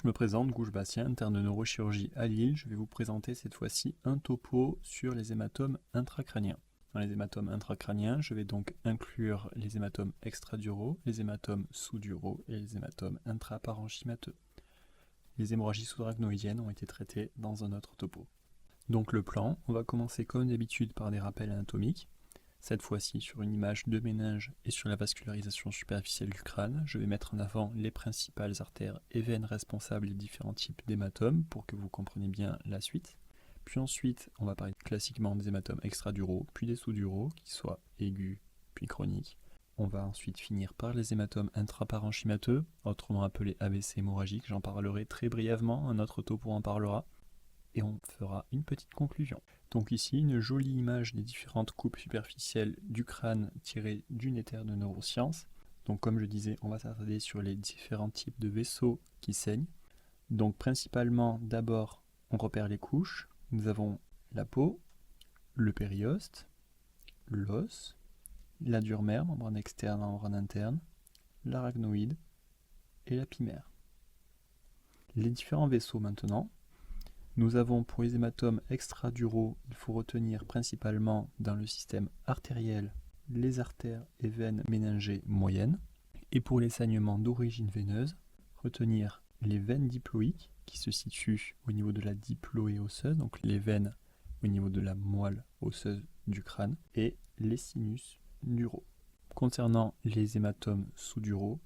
je me présente, Gouche Bastien, interne de neurochirurgie à Lille. Je vais vous présenter cette fois-ci un topo sur les hématomes intracrâniens. Dans les hématomes intracrâniens, je vais donc inclure les hématomes extraduraux, les hématomes sous-duraux et les hématomes intraparenchymateux. Les hémorragies sous-arachnoïdiennes ont été traitées dans un autre topo. Donc le plan, on va commencer comme d'habitude par des rappels anatomiques. Cette fois-ci sur une image de méninge et sur la vascularisation superficielle du crâne, je vais mettre en avant les principales artères et veines responsables des différents types d'hématomes pour que vous compreniez bien la suite. Puis ensuite, on va parler classiquement des hématomes extraduraux, puis des sous-duraux, qui soient aigus puis chroniques. On va ensuite finir par les hématomes intraparenchymateux, autrement appelés ABC hémorragiques. J'en parlerai très brièvement, un autre topo en parlera. Et on fera une petite conclusion. Donc ici, une jolie image des différentes coupes superficielles du crâne tirées d'une éther de neurosciences. Donc comme je disais, on va s'attarder sur les différents types de vaisseaux qui saignent. Donc principalement, d'abord, on repère les couches. Nous avons la peau, le périoste, l'os, la dure mère, membrane externe, membrane interne, l'arachnoïde et l'apimère. Les différents vaisseaux maintenant. Nous avons pour les hématomes extraduraux, il faut retenir principalement dans le système artériel les artères et veines méningées moyennes. Et pour les saignements d'origine veineuse, retenir les veines diploïques qui se situent au niveau de la diploée osseuse, donc les veines au niveau de la moelle osseuse du crâne, et les sinus duraux. Concernant les hématomes sous-duraux,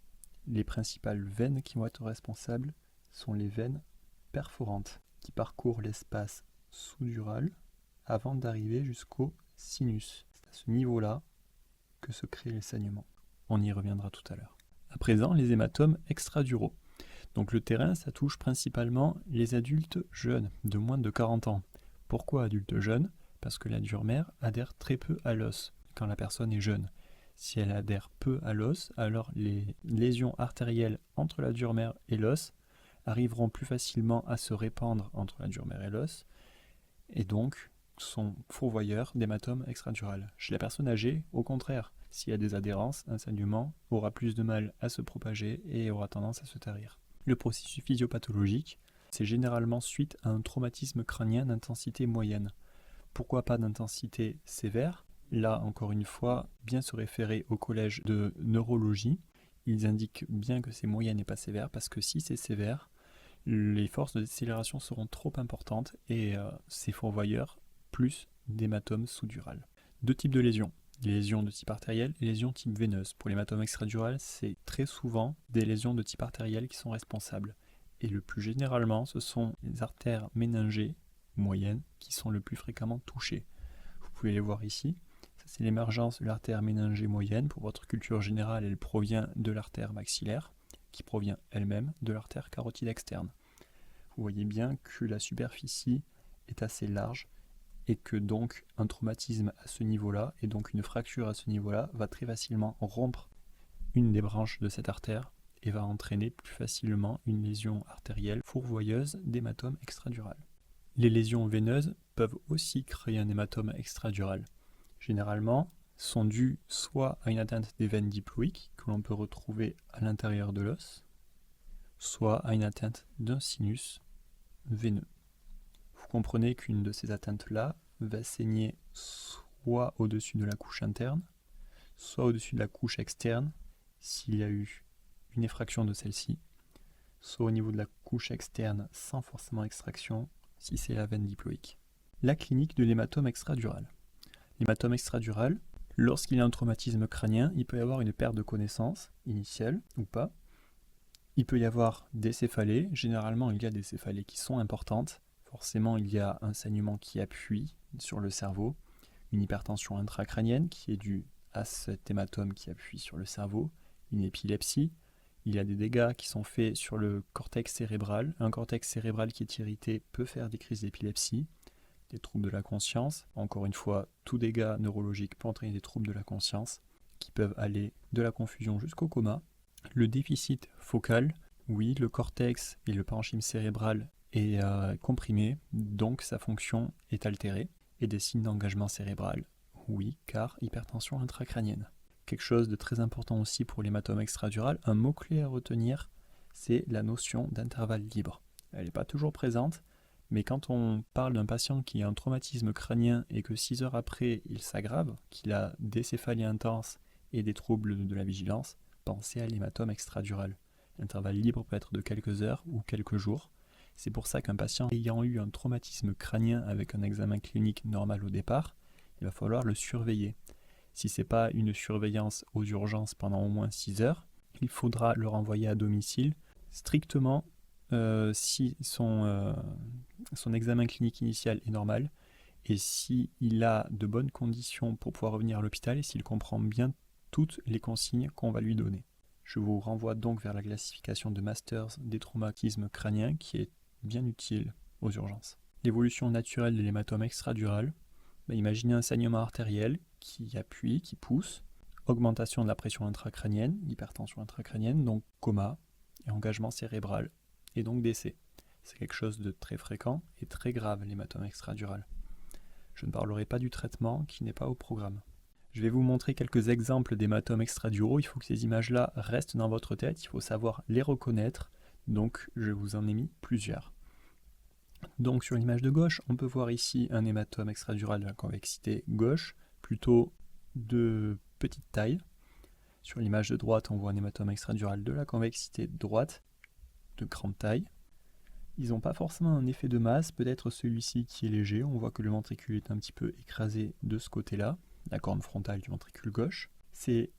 les principales veines qui vont être responsables sont les veines perforantes, qui parcourt l'espace sous-dural avant d'arriver jusqu'au sinus. C'est à ce niveau-là que se créent les saignements. On y reviendra tout à l'heure. À présent, les hématomes extraduraux. Donc le terrain, ça touche principalement les adultes jeunes, de moins de 40 ans. Pourquoi adultes jeunes? Parce que la dure mère adhère très peu à l'os quand la personne est jeune. Si elle adhère peu à l'os, alors les lésions artérielles entre la dure mère et l'os arriveront plus facilement à se répandre entre la dure mère et l'os, et donc sont fourvoyeurs d'hématomes extradurales. Chez la personne âgée, au contraire, s'il y a des adhérences, un saignement aura plus de mal à se propager et aura tendance à se tarir. Le processus physiopathologique, c'est généralement suite à un traumatisme crânien d'intensité moyenne. Pourquoi pas d'intensité sévère? Là, encore une fois, bien se référer au collège de neurologie. Ils indiquent bien que c'est moyen et pas sévère, parce que si c'est sévère, les forces de décélération seront trop importantes et ces fourvoyeurs plus d'hématomes sous-durales. Deux types de lésions, les lésions de type artériel et les lésions type veineuse. Pour l'hématome extradural, c'est très souvent des lésions de type artériel qui sont responsables. Et le plus généralement, ce sont les artères méningées moyennes qui sont le plus fréquemment touchées. Vous pouvez les voir ici. Ça, c'est l'émergence de l'artère méningée moyenne. Pour votre culture générale, elle provient de l'artère maxillaire, qui provient elle-même de l'artère carotide externe. Vous voyez bien que la superficie est assez large et que donc un traumatisme à ce niveau-là et donc une fracture à ce niveau-là va très facilement rompre une des branches de cette artère et va entraîner plus facilement une lésion artérielle fourvoyeuse d'hématome extradural. Les lésions veineuses peuvent aussi créer un hématome extradural. Généralement, sont dues soit à une atteinte des veines diploïques que l'on peut retrouver à l'intérieur de l'os, soit à une atteinte d'un sinus veineux. Vous comprenez qu'une de ces atteintes-là va saigner soit au-dessus de la couche interne, soit au-dessus de la couche externe s'il y a eu une effraction de celle-ci, soit au niveau de la couche externe sans forcément extraction si c'est la veine diploïque. La clinique de l'hématome extradural. L'hématome extradural, lorsqu'il y a un traumatisme crânien, il peut y avoir une perte de connaissance initiale ou pas. Il peut y avoir des céphalées. Généralement, il y a des céphalées qui sont importantes. Forcément, il y a un saignement qui appuie sur le cerveau, une hypertension intracrânienne qui est due à cet hématome qui appuie sur le cerveau, une épilepsie. Il y a des dégâts qui sont faits sur le cortex cérébral. Un cortex cérébral qui est irrité peut faire des crises d'épilepsie. Des troubles de la conscience. Encore une fois, tout dégât neurologique peut entraîner des troubles de la conscience qui peuvent aller de la confusion jusqu'au coma. Le déficit focal, oui, le cortex et le parenchyme cérébral est comprimé, donc sa fonction est altérée. Et des signes d'engagement cérébral, oui, car hypertension intracrânienne. Quelque chose de très important aussi pour l'hématome extradural, un mot-clé à retenir, c'est la notion d'intervalle libre. Elle n'est pas toujours présente, mais quand on parle d'un patient qui a un traumatisme crânien et que 6 heures après il s'aggrave, qu'il a des céphalies intenses et des troubles de la vigilance, pensez à l'hématome extradural. L'intervalle libre peut être de quelques heures ou quelques jours. C'est pour ça qu'un patient ayant eu un traumatisme crânien avec un examen clinique normal au départ, il va falloir le surveiller. Si ce n'est pas une surveillance aux urgences pendant au moins 6 heures, il faudra le renvoyer à domicile strictement si son examen clinique initial est normal et s'il a de bonnes conditions pour pouvoir revenir à l'hôpital et s'il comprend bien toutes les consignes qu'on va lui donner. Je vous renvoie donc vers la classification de Masters des traumatismes crâniens qui est bien utile aux urgences. L'évolution naturelle de l'hématome extradural, imaginez un saignement artériel qui appuie, qui pousse, augmentation de la pression intracrânienne, hypertension intracrânienne, donc coma et engagement cérébral, et donc décès. C'est quelque chose de très fréquent et très grave, l'hématome extradural. Je ne parlerai pas du traitement qui n'est pas au programme. Je vais vous montrer quelques exemples d'hématomes extraduraux. Il faut que ces images-là restent dans votre tête, il faut savoir les reconnaître, donc je vous en ai mis plusieurs. Donc sur l'image de gauche, on peut voir ici un hématome extradural de la convexité gauche, plutôt de petite taille. Sur l'image de droite, on voit un hématome extradural de la convexité droite, de grande taille. Ils n'ont pas forcément un effet de masse, peut-être celui-ci qui est léger, on voit que le ventricule est un petit peu écrasé de ce côté-là, la corne frontale du ventricule gauche. Ces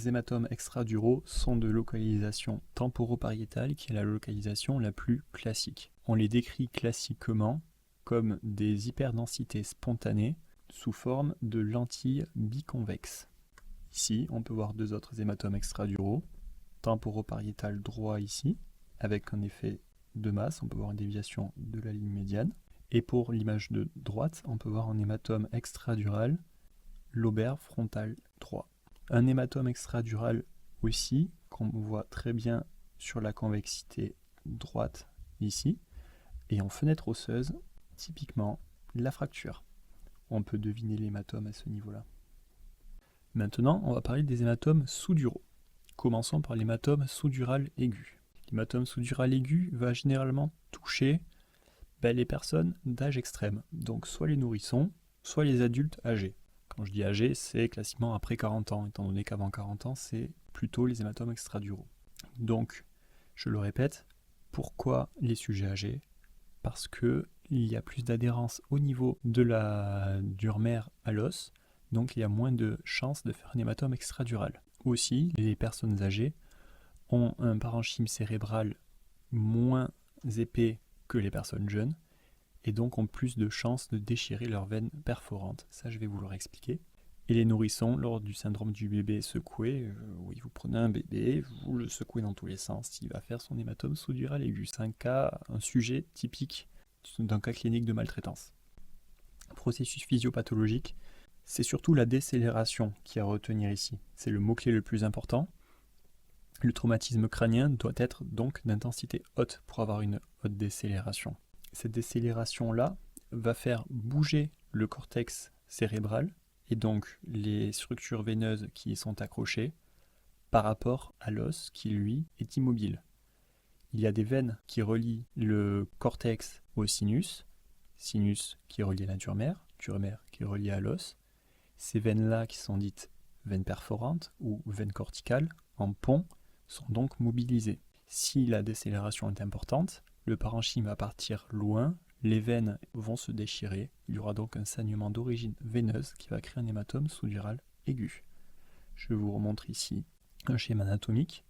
hématomes extraduraux sont de localisation temporopariétale, qui est la localisation la plus classique. On les décrit classiquement comme des hyperdensités spontanées sous forme de lentilles biconvexes. Ici, on peut voir deux autres hématomes extraduraux, temporopariétal droit ici, avec un effet de masse, on peut voir une déviation de la ligne médiane. Et pour l'image de droite, on peut voir un hématome extradural lobaire frontal droit. Un hématome extradural aussi, qu'on voit très bien sur la convexité droite ici, et en fenêtre osseuse, typiquement la fracture. On peut deviner l'hématome à ce niveau-là. Maintenant, on va parler des hématomes sous-duraux. Commençons par l'hématome sous-dural aigu. L'hématome sous-dural aigu va généralement toucher les personnes d'âge extrême, donc soit les nourrissons, soit les adultes âgés. Quand je dis âgés, c'est classiquement après 40 ans, étant donné qu'avant 40 ans, c'est plutôt les hématomes extraduraux. Donc, je le répète, pourquoi les sujets âgés? Parce qu'il y a plus d'adhérence au niveau de la durmère à l'os, donc il y a moins de chances de faire un hématome extradural. Aussi, les personnes âgées ont un parenchyme cérébral moins épais que les personnes jeunes et donc ont plus de chances de déchirer leurs veines perforantes. Ça, je vais vous le réexpliquer. Et les nourrissons, lors du syndrome du bébé secoué, oui, vous prenez un bébé, vous le secouez dans tous les sens, il va faire son hématome sous-dural aigu. C'est un sujet typique d'un cas clinique de maltraitance. Processus physiopathologique, c'est surtout la décélération qui est à retenir ici. C'est le mot-clé le plus important. Le traumatisme crânien doit être donc d'intensité haute pour avoir une haute décélération. Cette décélération-là va faire bouger le cortex cérébral et donc les structures veineuses qui y sont accrochées par rapport à l'os qui lui est immobile. Il y a des veines qui relient le cortex au sinus, sinus qui est relié à la durmère, durmère qui est relié à l'os. Ces veines-là qui sont dites veines perforantes ou veines corticales en pont sont donc mobilisées. Si la décélération est importante, le parenchyme va partir loin, les veines vont se déchirer, il y aura donc un saignement d'origine veineuse qui va créer un hématome sous-dural aigu. Je vous remontre ici un schéma anatomique.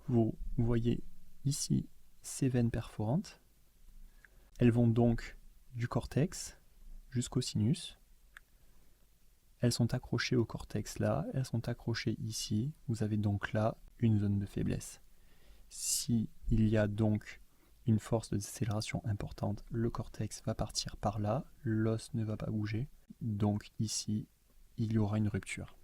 Vous voyez ici ces veines perforantes. Elles vont donc du cortex jusqu'au sinus. Elles sont accrochées au cortex là, elles sont accrochées ici. Vous avez donc là une zone de faiblesse. Si il y a donc une force de décélération importante, le cortex va partir par là, l'os ne va pas bouger, donc ici, il y aura une rupture.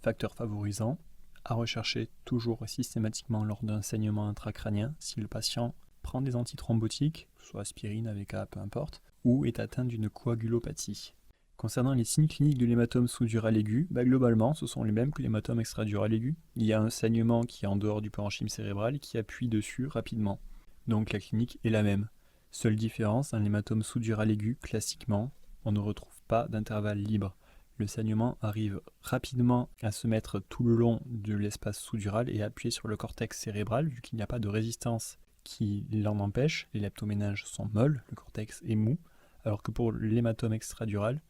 Facteur favorisant, à rechercher toujours et systématiquement lors d'un saignement intracrânien, si le patient prend des antithrombotiques, soit aspirine, AVK, peu importe, ou est atteint d'une coagulopathie. Concernant les signes cliniques de l'hématome sous-dural aigu, globalement, ce sont les mêmes que l'hématome extradural aigu. Il y a un saignement qui est en dehors du parenchyme cérébral et qui appuie dessus rapidement. Donc la clinique est la même. Seule différence, dans l'hématome sous-dural aigu, classiquement, on ne retrouve pas d'intervalle libre. Le saignement arrive rapidement à se mettre tout le long de l'espace sous-dural et à appuyer sur le cortex cérébral, vu qu'il n'y a pas de résistance qui l'en empêche. Les leptoméninges sont molles, le cortex est mou, alors que pour l'hématome extradural,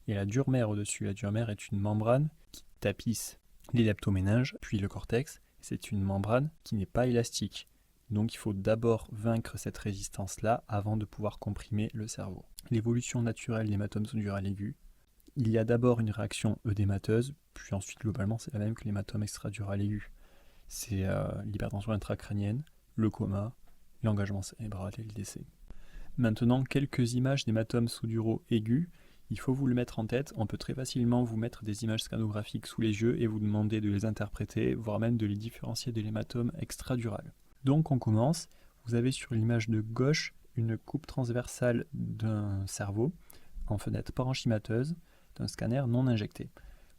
il y a la dure mère au-dessus. La dure mère est une membrane qui tapisse les leptoméninges, puis le cortex. C'est une membrane qui n'est pas élastique. Donc il faut d'abord vaincre cette résistance-là avant de pouvoir comprimer le cerveau. L'évolution naturelle de l'hématome sous-dural aigu, il y a d'abord une réaction œdémateuse, puis ensuite globalement c'est la même que l'hématome extradural aigu. C'est l'hypertension intracrânienne, le coma, l'engagement cérébral et le décès. Maintenant, quelques images d'hématomes sous-duraux aigus. Il faut vous le mettre en tête, on peut très facilement vous mettre des images scanographiques sous les yeux et vous demander de les interpréter, voire même de les différencier de l'hématome extradural. Donc on commence, vous avez sur l'image de gauche une coupe transversale d'un cerveau en fenêtre parenchymateuse d'un scanner non injecté.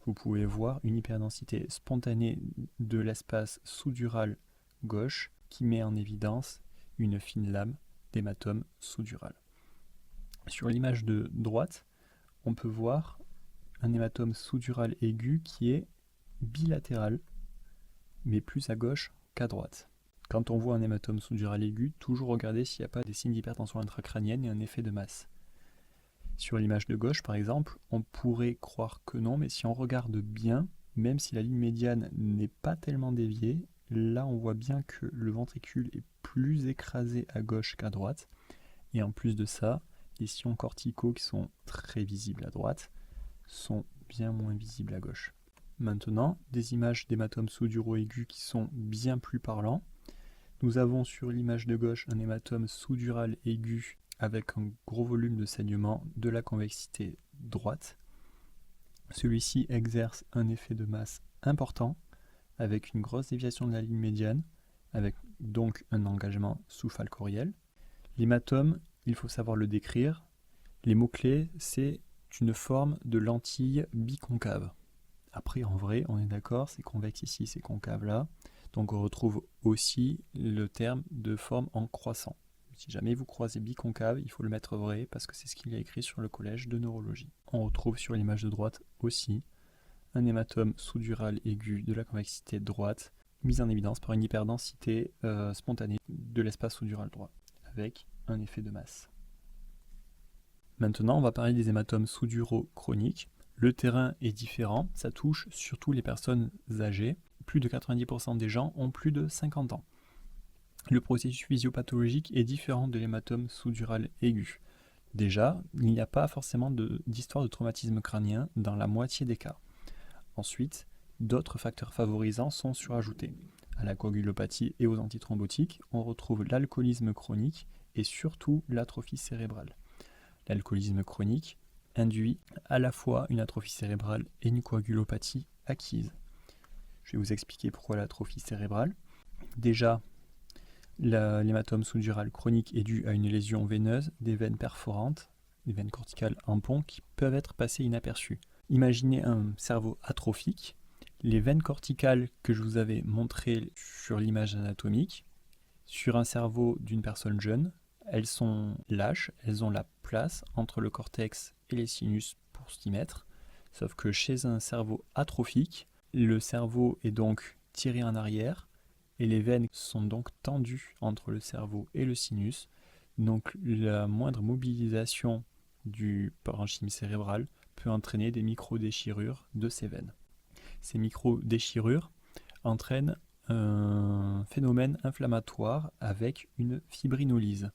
Vous pouvez voir une hyperdensité spontanée de l'espace sous-dural gauche qui met en évidence une fine lame d'hématome sous-dural. Sur l'image de droite, on peut voir un hématome sous-dural aigu qui est bilatéral, mais plus à gauche qu'à droite. Quand on voit un hématome sous-dural aigu, toujours regarder s'il n'y a pas des signes d'hypertension intracrânienne et un effet de masse. Sur l'image de gauche, par exemple, on pourrait croire que non, mais si on regarde bien, même si la ligne médiane n'est pas tellement déviée, là on voit bien que le ventricule est plus écrasé à gauche qu'à droite, et en plus de ça, les sillons corticaux qui sont très visibles à droite sont bien moins visibles à gauche. Maintenant, des images d'hématomes sous-duraux aigus qui sont bien plus parlants. Nous avons sur l'image de gauche un hématome sous-dural aigu avec un gros volume de saignement de la convexité droite. Celui-ci exerce un effet de masse important avec une grosse déviation de la ligne médiane, avec donc un engagement sous-falcoriel. L'hématome, il faut savoir le décrire. Les mots-clés, c'est une forme de lentille biconcave. Après, en vrai, on est d'accord, c'est convexe ici, c'est concave là. Donc on retrouve aussi le terme de forme en croissant. Si jamais vous croisez biconcave, il faut le mettre vrai parce que c'est ce qu'il y a écrit sur le collège de neurologie. On retrouve sur l'image de droite aussi un hématome sous-dural aigu de la convexité droite, mis en évidence par une hyperdensité spontanée de l'espace sous-dural droit, avec un effet de masse. Maintenant, on va parler des hématomes sous-duraux chroniques. Le terrain est différent, ça touche surtout les personnes âgées. Plus de 90% des gens ont plus de 50 ans. Le processus physiopathologique est différent de l'hématome sous-dural aigu. Déjà, il n'y a pas forcément d'histoire de traumatisme crânien dans la moitié des cas. Ensuite, d'autres facteurs favorisants sont surajoutés. À la coagulopathie et aux antithrombotiques, on retrouve l'alcoolisme chronique et surtout l'atrophie cérébrale. L'alcoolisme chronique induit à la fois une atrophie cérébrale et une coagulopathie acquise. Je vais vous expliquer pourquoi l'atrophie cérébrale. Déjà, l'hématome sous-dural chronique est dû à une lésion veineuse des veines perforantes, des veines corticales en pont qui peuvent être passées inaperçues. Imaginez un cerveau atrophique. Les veines corticales que je vous avais montrées sur l'image anatomique, sur un cerveau d'une personne jeune, elles sont lâches, elles ont la place entre le cortex et les sinus pour s'y mettre, sauf que chez un cerveau atrophique, le cerveau est donc tiré en arrière et les veines sont donc tendues entre le cerveau et le sinus, donc la moindre mobilisation du parenchyme cérébral peut entraîner des micro-déchirures de ces veines. Ces micro-déchirures entraînent un phénomène inflammatoire avec une fibrinolyse.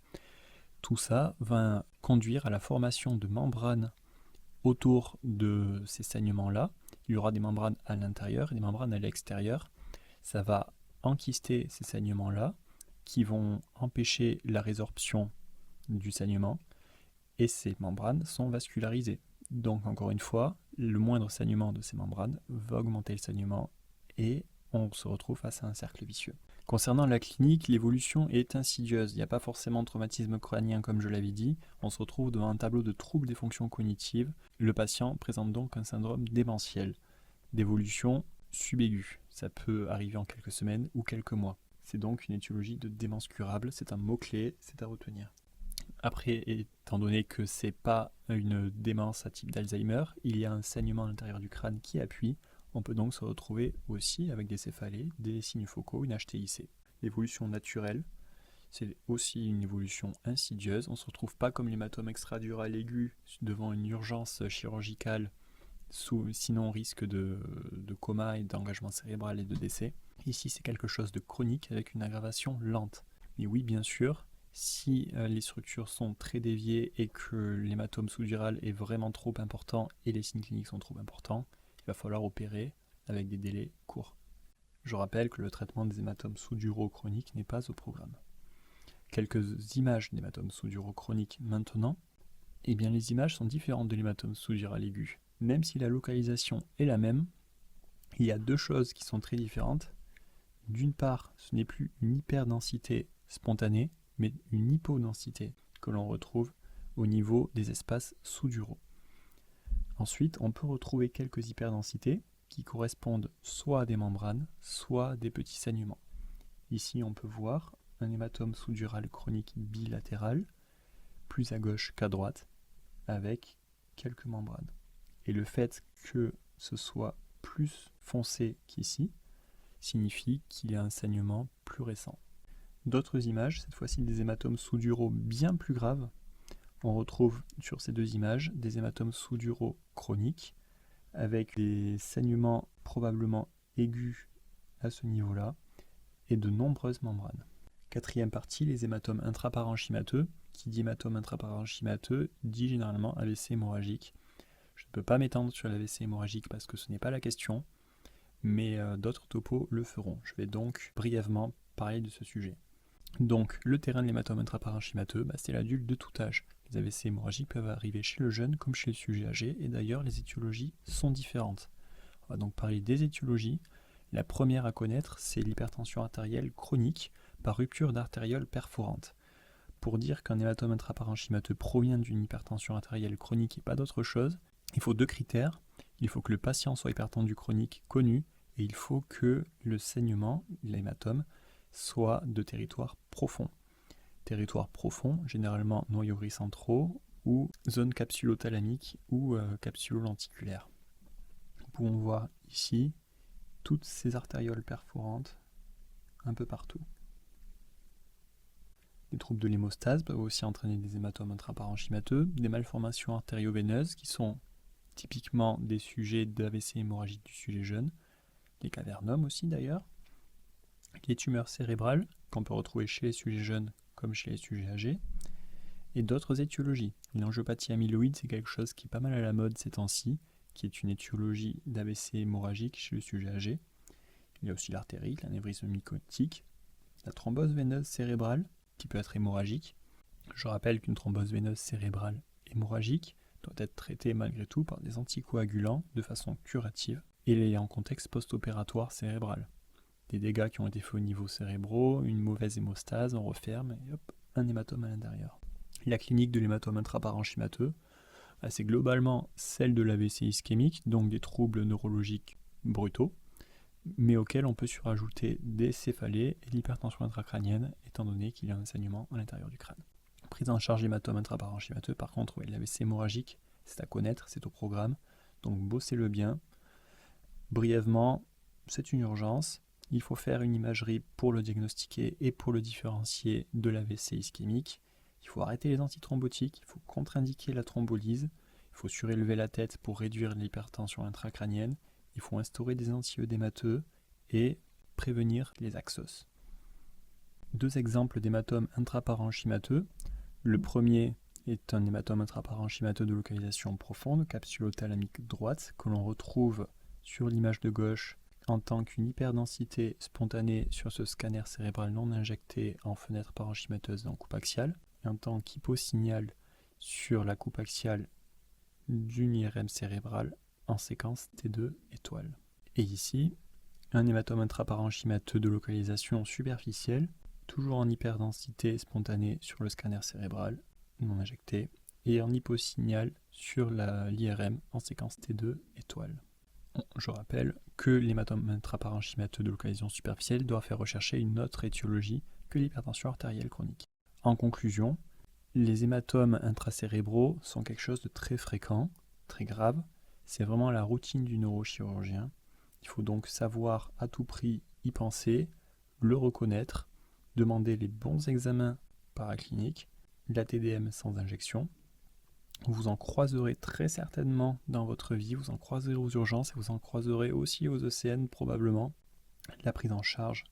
Tout ça va conduire à la formation de membranes autour de ces saignements-là. Il y aura des membranes à l'intérieur et des membranes à l'extérieur. Ça va enquister ces saignements-là qui vont empêcher la résorption du saignement et ces membranes sont vascularisées. Donc encore une fois, le moindre saignement de ces membranes va augmenter le saignement et on se retrouve face à un cercle vicieux. Concernant la clinique, l'évolution est insidieuse. Il n'y a pas forcément de traumatisme crânien comme je l'avais dit. On se retrouve devant un tableau de troubles des fonctions cognitives. Le patient présente donc un syndrome démentiel, d'évolution subaiguë. Ça peut arriver en quelques semaines ou quelques mois. C'est donc une étiologie de démence curable. C'est un mot-clé, c'est à retenir. Après, étant donné que ce n'est pas une démence à type d'Alzheimer, il y a un saignement à l'intérieur du crâne qui appuie. On peut donc se retrouver aussi avec des céphalées, des signes focaux, une HTIC. L'évolution naturelle, c'est aussi une évolution insidieuse. On ne se retrouve pas comme l'hématome extradural aigu devant une urgence chirurgicale, sinon on risque de coma et d'engagement cérébral et de décès. Ici, c'est quelque chose de chronique avec une aggravation lente. Mais oui, bien sûr, si les structures sont très déviées et que l'hématome sous-dural est vraiment trop important et les signes cliniques sont trop importants, il va falloir opérer avec des délais courts. Je rappelle que le traitement des hématomes sous-duraux chroniques n'est pas au programme. Quelques images d'hématomes sous-duraux chroniques maintenant. Eh bien, les images sont différentes de l'hématome sous-dural aigu. Même si la localisation est la même, il y a deux choses qui sont très différentes. D'une part, ce n'est plus une hyperdensité spontanée, mais une hypodensité que l'on retrouve au niveau des espaces sous-duraux. Ensuite, on peut retrouver quelques hyperdensités qui correspondent soit à des membranes, soit à des petits saignements. Ici, on peut voir un hématome sous-dural chronique bilatéral, plus à gauche qu'à droite, avec quelques membranes. Et le fait que ce soit plus foncé qu'ici signifie qu'il y a un saignement plus récent. D'autres images, cette fois-ci des hématomes sous-duraux bien plus graves. On retrouve sur ces deux images des hématomes sous-duraux chroniques avec des saignements probablement aigus à ce niveau-là et de nombreuses membranes. Quatrième partie, les hématomes intraparenchymateux. Qui dit hématome intraparenchymateux dit généralement AVC hémorragique. Je ne peux pas m'étendre sur l'AVC hémorragique parce que ce n'est pas la question, mais d'autres topos le feront. Je vais donc brièvement parler de ce sujet. Donc, le terrain de l'hématome intraparenchymateux, c'est l'adulte de tout âge. Les AVC hémorragiques peuvent arriver chez le jeune comme chez le sujet âgé, et d'ailleurs, les étiologies sont différentes. On va donc parler des étiologies. La première à connaître, c'est l'hypertension artérielle chronique par rupture d'artériole perforante. Pour dire qu'un hématome intraparenchymateux provient d'une hypertension artérielle chronique et pas d'autre chose, il faut deux critères. Il faut que le patient soit hypertendu chronique connu, et il faut que le saignement, l'hématome, soit de territoire profond. Territoire profond, généralement noyaux gris centraux ou zone capsulothalamique ou capsulo-lenticulaire. Nous pouvons voir ici toutes ces artérioles perforantes un peu partout. Les troubles de l'hémostase peuvent aussi entraîner des hématomes intraparenchymateux, des malformations artério-veineuses qui sont typiquement des sujets d'AVC hémorragique du sujet jeune, les cavernomes aussi d'ailleurs, les tumeurs cérébrales qu'on peut retrouver chez les sujets jeunes comme chez les sujets âgés, et d'autres étiologies. L'angiopathie amyloïde, c'est quelque chose qui est pas mal à la mode ces temps-ci, qui est une étiologie d'AVC hémorragique chez le sujet âgé. Il y a aussi l'artérite, l'anévrisme mycotique, la thrombose veineuse cérébrale, qui peut être hémorragique. Je rappelle qu'une thrombose veineuse cérébrale hémorragique doit être traitée malgré tout par des anticoagulants de façon curative et en contexte post-opératoire cérébral. Des dégâts qui ont été faits au niveau cérébraux, une mauvaise hémostase, on referme et hop, un hématome à l'intérieur. La clinique de l'hématome intraparenchymateux, c'est globalement celle de l'AVC ischémique, donc des troubles neurologiques brutaux, mais auxquels on peut surajouter des céphalées et l'hypertension intracrânienne, étant donné qu'il y a un saignement à l'intérieur du crâne. Prise en charge hématome intraparenchymateux, par contre, l'AVC hémorragique, c'est à connaître, c'est au programme, donc bossez-le bien. Brièvement, c'est une urgence. Il faut faire une imagerie pour le diagnostiquer et pour le différencier de l'AVC ischémique. Il faut arrêter les antithrombotiques, il faut contre-indiquer la thrombolyse, il faut surélever la tête pour réduire l'hypertension intracrânienne, il faut instaurer des antiœdémateux et prévenir les axos. Deux exemples d'hématomes intraparenchymateux. Le premier est un hématome intraparenchymateux de localisation profonde, capsulothalamique droite, que l'on retrouve sur l'image de gauche en tant qu'une hyperdensité spontanée sur ce scanner cérébral non injecté en fenêtre parenchymateuse en coupe axiale, et en tant qu'hyposignal sur la coupe axiale d'une IRM cérébrale en séquence T2 étoile. Et ici, un hématome intraparenchymateux de localisation superficielle, toujours en hyperdensité spontanée sur le scanner cérébral non injecté, et en hyposignal sur l'IRM en séquence T2 étoile. Je rappelle que l'hématome intraparenchymateux de localisation superficielle doit faire rechercher une autre étiologie que l'hypertension artérielle chronique. En conclusion, les hématomes intracérébraux sont quelque chose de très fréquent, très grave. C'est vraiment la routine du neurochirurgien. Il faut donc savoir à tout prix y penser, le reconnaître, demander les bons examens paracliniques, la TDM sans injection. Vous en croiserez très certainement dans votre vie, vous en croiserez aux urgences et vous en croiserez aussi aux ECN probablement. La prise en charge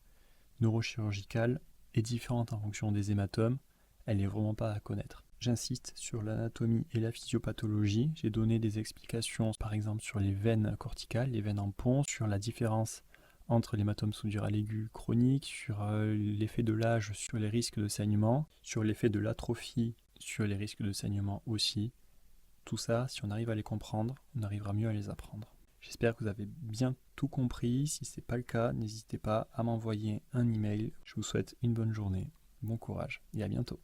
neurochirurgicale est différente en fonction des hématomes, elle n'est vraiment pas à connaître. J'insiste sur l'anatomie et la physiopathologie, j'ai donné des explications par exemple sur les veines corticales, les veines en pont, sur la différence entre l'hématome sous-dural aigu chronique, sur l'effet de l'âge sur les risques de saignement, sur l'effet de l'atrophie sur les risques de saignement aussi. Tout ça, si on arrive à les comprendre, on arrivera mieux à les apprendre. J'espère que vous avez bien tout compris. Si ce n'est pas le cas, n'hésitez pas à m'envoyer un email. Je vous souhaite une bonne journée, bon courage et à bientôt.